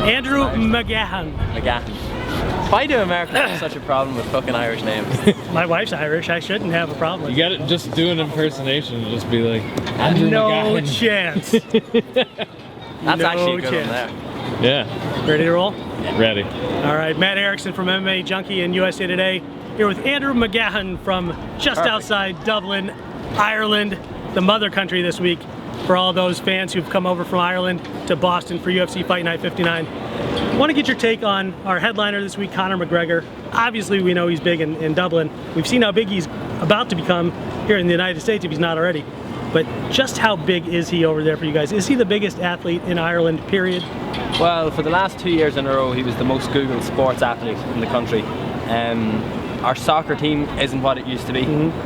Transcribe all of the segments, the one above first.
Andrew McGahan. Why do Americans have such a problem with fucking Irish names? My wife's Irish. I shouldn't have a problem with You gotta just do an impersonation and just be like, Andrew McGahan. Chance. That's actually a good one there. Yeah. Ready to roll? Ready. All right, Matt Erickson from MMA Junkie and USA Today, here with Andrew McGahan from just outside Dublin, Ireland, the mother country this week for all those fans who've come over from Ireland to Boston for UFC Fight Night 59. I want to get your take on our headliner this week, Conor McGregor. Obviously, we know he's big in Dublin. We've seen how big he's about to become here in the United States if he's not already. But just how big is he over there for you guys? Is he the biggest athlete in Ireland, period? Well, for the last 2 years in a row, he was the most Googled sports athlete in the country. Our soccer team isn't what it used to be,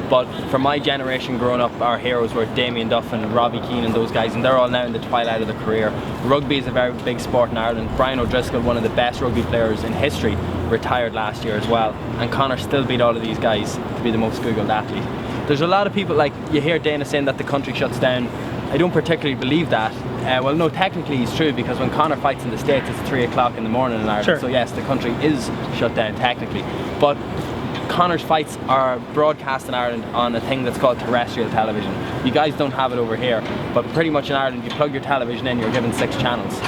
but for my generation growing up, our heroes were Damien Duff and Robbie Keane and those guys, and they're all now in the twilight of their career. Rugby is a very big sport in Ireland. Brian O'Driscoll, one of the best rugby players in history, retired last year as well, and Conor still beat all of these guys to be the most Googled athlete. There's a lot of people, like you hear Dana saying that the country shuts down. I don't particularly believe that. Well, no, technically it's true, because when Conor fights in the States, it's 3 o'clock in the morning in Ireland. Sure. So yes, the country is shut down technically. But Conor's fights are broadcast in Ireland on a thing that's called terrestrial television. You guys don't have it over here, but pretty much in Ireland, you plug your television in, you're given 6 channels.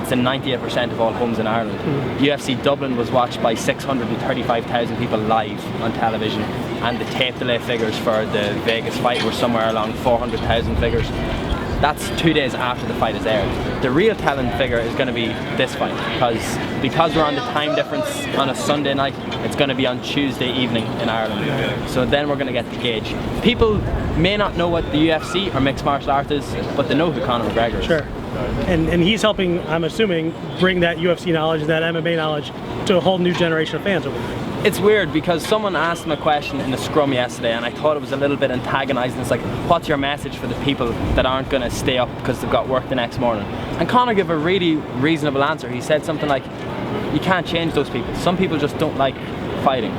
It's in 98% of all homes in Ireland. UFC Dublin was watched by 635,000 people live on television, and the tape delay figures for the Vegas fight were somewhere along 400,000 figures. That's 2 days after the fight is aired. The real telling figure is going to be this fight, because we're on the time difference on a Sunday night, it's going to be on Tuesday evening in Ireland. So then we're going to get the gauge. People may not know what the UFC or mixed martial art is, but they know who Conor McGregor is. Sure. And he's helping, I'm assuming, bring that UFC knowledge, that MMA knowledge to a whole new generation of fans over there. It's weird because someone asked him a question in the scrum yesterday, and I thought it was a little bit antagonizing. It's like, what's your message for the people that aren't going to stay up because they've got work the next morning? And Conor gave a really reasonable answer. He said something like, you can't change those people. Some people just don't like fighting,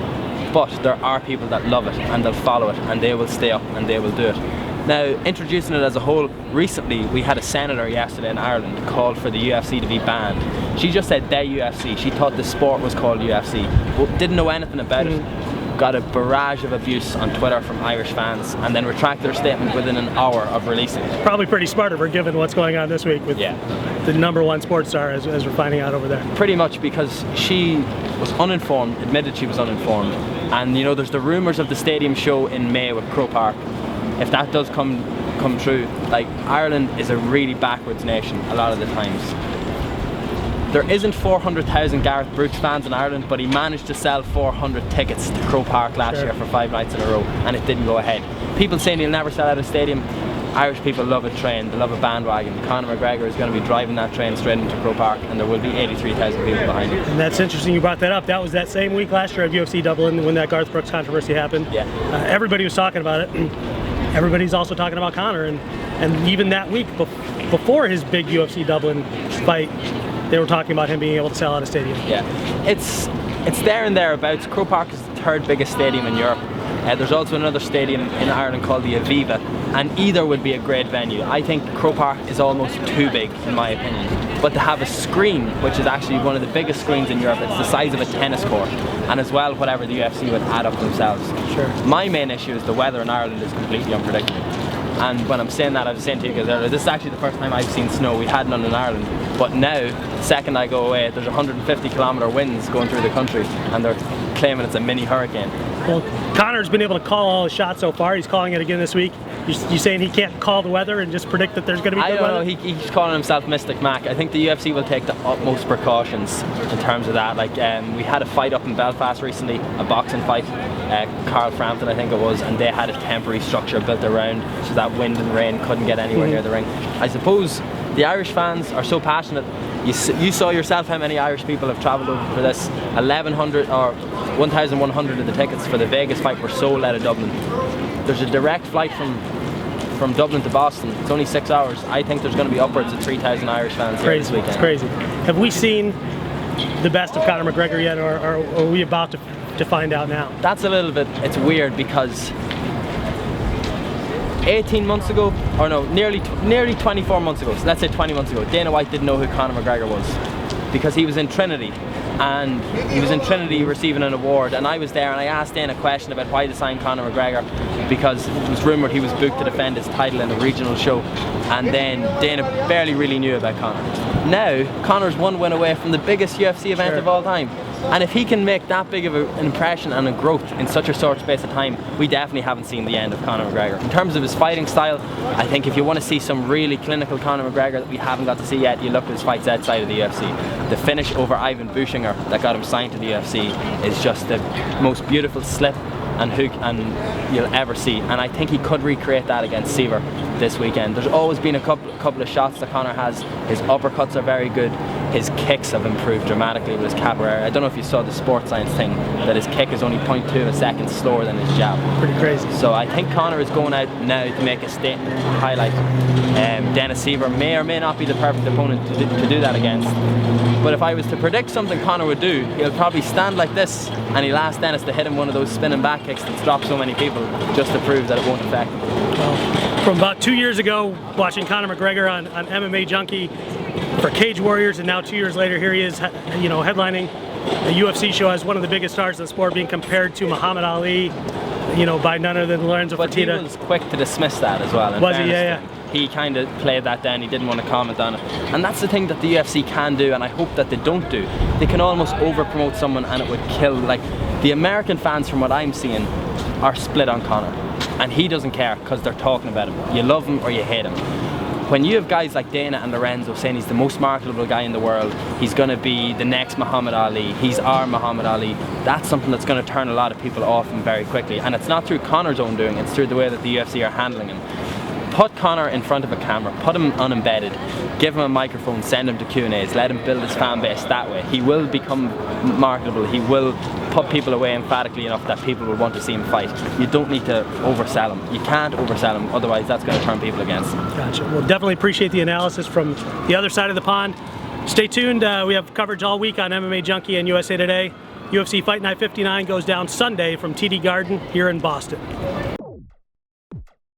but there are people that love it and they'll follow it and they will stay up and they will do it. Now, introducing it as a whole, recently we had a senator yesterday in Ireland called for the UFC to be banned. She just said the UFC. She thought the sport was called UFC, but didn't know anything about it. Got a barrage of abuse on Twitter from Irish fans, and then retracted their statement within an hour of releasing it. Probably pretty smart of her, given what's going on this week with the #1 sports star, as we're finding out over there. Pretty much, because she was uninformed, admitted she was uninformed, and you know, there's the rumours of the stadium show in May with Croke Park. If that does come true, like, Ireland is a really backwards nation a lot of the times. There isn't 400,000 Gareth Brooks fans in Ireland, but he managed to sell 400 tickets to Croke Park last year for 5 nights in a row, and it didn't go ahead. People saying he'll never sell out a stadium. Irish people love a train, they love a bandwagon. Conor McGregor is going to be driving that train straight into Croke Park, and there will be 83,000 people behind him. And that's interesting you brought that up. That was that same week last year at UFC Dublin when that Garth Brooks controversy happened. Yeah. Everybody was talking about it. Everybody's also talking about Conor, and even that week before his big UFC Dublin fight, they were talking about him being able to sell out a stadium. Yeah, it's there and thereabouts. Croke Park is the 3rd biggest stadium in Europe. There's also another stadium in Ireland called the Aviva, and either would be a great venue. I think Croke Park is almost too big, in my opinion. But to have a screen, which is actually one of the biggest screens in Europe, it's the size of a tennis court, and as well whatever the UFC would add up themselves. Sure. My main issue is the weather in Ireland is completely unpredictable. And when I'm saying that, I was saying to you guys earlier, this is actually the first time I've seen snow. We had none in Ireland, but now, the second I go away, there's 150-kilometre winds going through the country, and they're claiming it's a mini hurricane. Well, Conor's been able to call all his shots so far. He's calling it again this week. You saying he can't call the weather and just predict that there's going to be good weather? I don't know, he's calling himself Mystic Mac. I think the UFC will take the utmost precautions in terms of that. Like, we had a fight up in Belfast recently, a boxing fight, Carl Frampton I think it was, and they had a temporary structure built around so that wind and rain couldn't get anywhere near the ring. I suppose the Irish fans are so passionate. You saw yourself how many Irish people have travelled over for this. 1,100 or 1,100 of the tickets for the Vegas fight were sold out of Dublin. There's a direct flight from Dublin to Boston. It's only 6 hours. I think there's going to be upwards of 3,000 Irish fans here this weekend. It's crazy. Have we seen the best of Conor McGregor yet, or are we about to find out now? That's a little bit, it's weird because 18 months ago, or no, nearly 24 months ago, so let's say 20 months ago, Dana White didn't know who Conor McGregor was. because he was in Trinity, and he was in Trinity receiving an award, and I was there, and I asked Dana a question about why to sign Conor McGregor, because it was rumoured he was booked to defend his title in a regional show, and then Dana barely really knew about Conor. Now, Conor's one win away from the biggest UFC event of all time. And if he can make that big of an impression and a growth in such a short space of time, we definitely haven't seen the end of Conor McGregor. In terms of his fighting style, I think if you want to see some really clinical Conor McGregor that we haven't got to see yet, you look at his fights outside of the UFC. The finish over Ivan Buchinger that got him signed to the UFC is just the most beautiful slip and hook you'll ever see, and I think he could recreate that against Seaver this weekend. There's always been a couple of shots that Conor has. His uppercuts are very good. His kicks have improved dramatically with his capoeira. I don't know if you saw the sports science thing, that his kick is only 0.2 of a second slower than his jab. Pretty crazy. So I think Conor is going out now to make a statement, highlight. Dennis Seaver may or may not be the perfect opponent to do that against. But if I was to predict something Conor would do, he'll probably stand like this and he'll ask Dennis to hit him one of those spinning back kicks that stop so many people, just to prove that it won't affect him. Well, from about 2 years ago, watching Conor McGregor on MMA Junkie for Cage Warriors, and now 2 years later, here he is, headlining a UFC show as one of the biggest stars of the sport, being compared to Muhammad Ali, by none other than Lorenzo Fertitta. But he was quick to dismiss that as well. Was he? Yeah. He kind of played that down, he didn't want to comment on it. And that's the thing that the UFC can do, and I hope that they don't do. They can almost over-promote someone and it would kill. Like, the American fans, from what I'm seeing, are split on Conor. And he doesn't care, because they're talking about him. You love him or you hate him. When you have guys like Dana and Lorenzo saying he's the most marketable guy in the world, he's going to be the next Muhammad Ali, he's our Muhammad Ali, that's something that's going to turn a lot of people off him very quickly. And it's not through Conor's own doing, it's through the way that the UFC are handling him. Put Conor in front of a camera, put him unembedded, give him a microphone, send him to Q&As, let him build his fan base that way. He will become marketable, he will put people away emphatically enough that people will want to see him fight. You don't need to oversell him. You can't oversell him, otherwise that's going to turn people against him. Gotcha. Well, definitely appreciate the analysis from the other side of the pond. Stay tuned, we have coverage all week on MMA Junkie and USA Today. UFC Fight Night 59 goes down Sunday from TD Garden here in Boston.